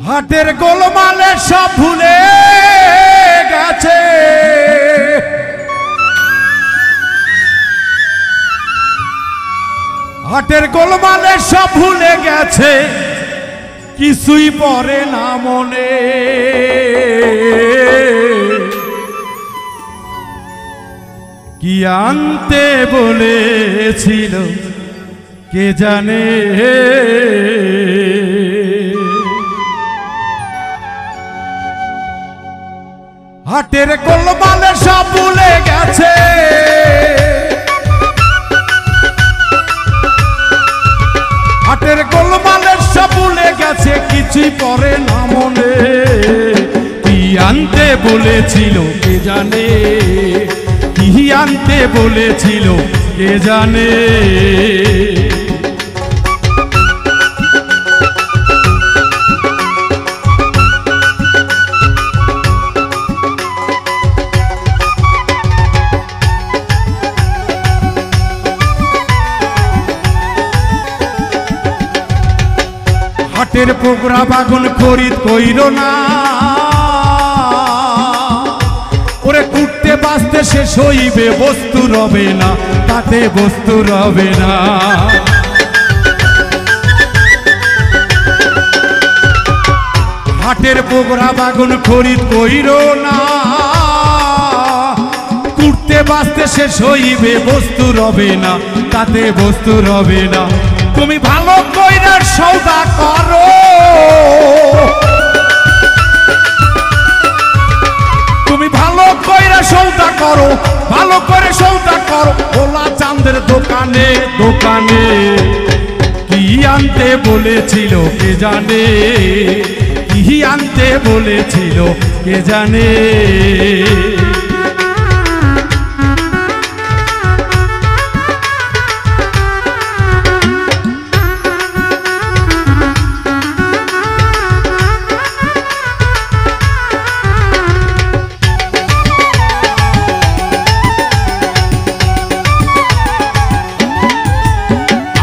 হাটের গোলমালে সব ভুলে গেছে, হাটের গোলমালে সব ভুলে গেছে, কিছুই পড়ে না মনে। কি আনতে বলেছিল কে জানে, হাটের গোলমালে সব ভুলে গেছে, হাটের গোলমালে সব ভুলে গেছে, কিছুই পড়ে না মনে। কি আনতে বলেছিল কে জানে, কি আনতে বলেছিল কে জানে। হাটের পোকরা বাগুন খরিদ কইর না, ওরে কুটতে বাঁচতে শেষ হইবে, বস্তু রবে না তাতে বস্তু রবে না। হাটের পোকরা বাগুন খরিদ কইর না, কুটতে বাঁচতে শেষ হইবে, বস্তু রবে না তাতে বস্তু রবে না। তুমি ভালো কইরা সওদা করো, তুমি ভালো কইরা সওদা করো, ভালো করে সওদা করো, ওলা চাঁদের দোকানে দোকানে। কি আনতে বলেছিল কে জানে, কি আনতে বলেছিল কে জানে।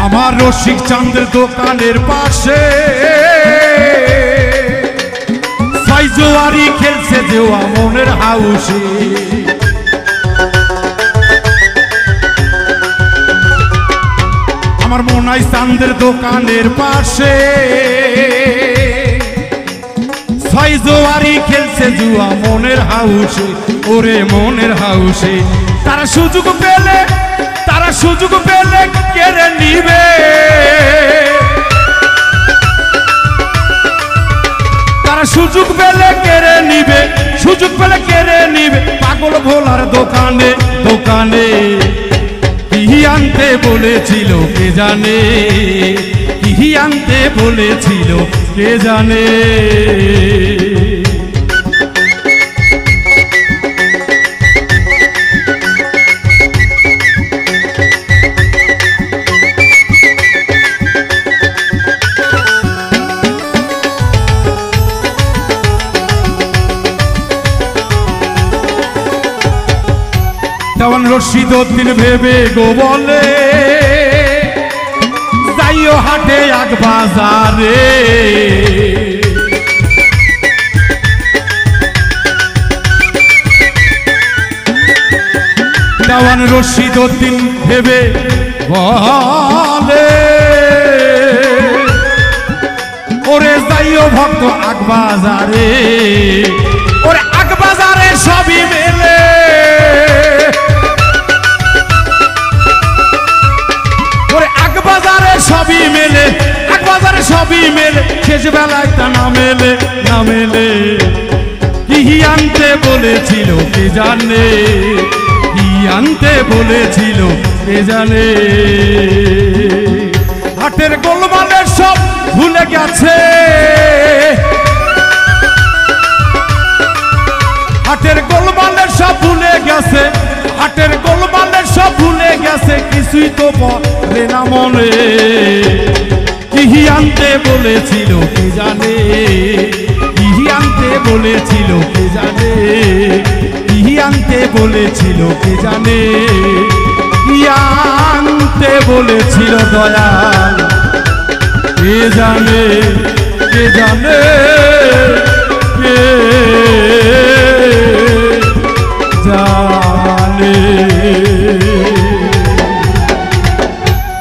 আমার রসিক চাঁদের দোকানের পাশে সাইজোয়ারি খেলছে দেওয়া মনের হাউসে। আমার মনাই চাঁদের দোকানের পাশে সাইজোয়ারি খেলছে জুয়া মনের হাউসে, ওরে মনের হাউসে। তারা সুযোগ পেলে, তারা সুযোগ পেলে কেড়ে নিবে, তারা সুযোগ পেলে কেড়ে নিবে, সুযোগ পেলে কেড়ে নিবে। পাগল ভোলার দোকানে দোকানে কি আনতে বলেছিল কে জানে, কি আনতে বলেছিল কে জানে। দেওয়ান রশিদ উদ্দিন ভেবে গো বলে, যাইও হাটে এক বাজারে। দেওয়ান রশিদ উদ্দিন ভেবে বলে, ওরে যাইও ভক্ত এক বাজারে, ওরে এক বাজারে সবই মেলে, সবই মেলে, এক বাজারে সবই মেলে, শেষ বেলায় তা না মেলে না মেলে। কি আনতে বলেছিল কে জানে, কি আনতে বলেছিল কে জানে। হাটের গোলমালে সব ভুলে গেছে, হাটের গোলমালে সব ভুলে গেছে, হাটের গোলমালে সব ভুলে গেছে, কিছুই তো পড়ে না মনে। কি আনতে বলেছিল কে জানে, কি আনতে বলেছিল কে জানে, কি আনতে বলেছিল কে জানে, কি আনতে বলেছিল দয়াল কে জানে, কে জানে।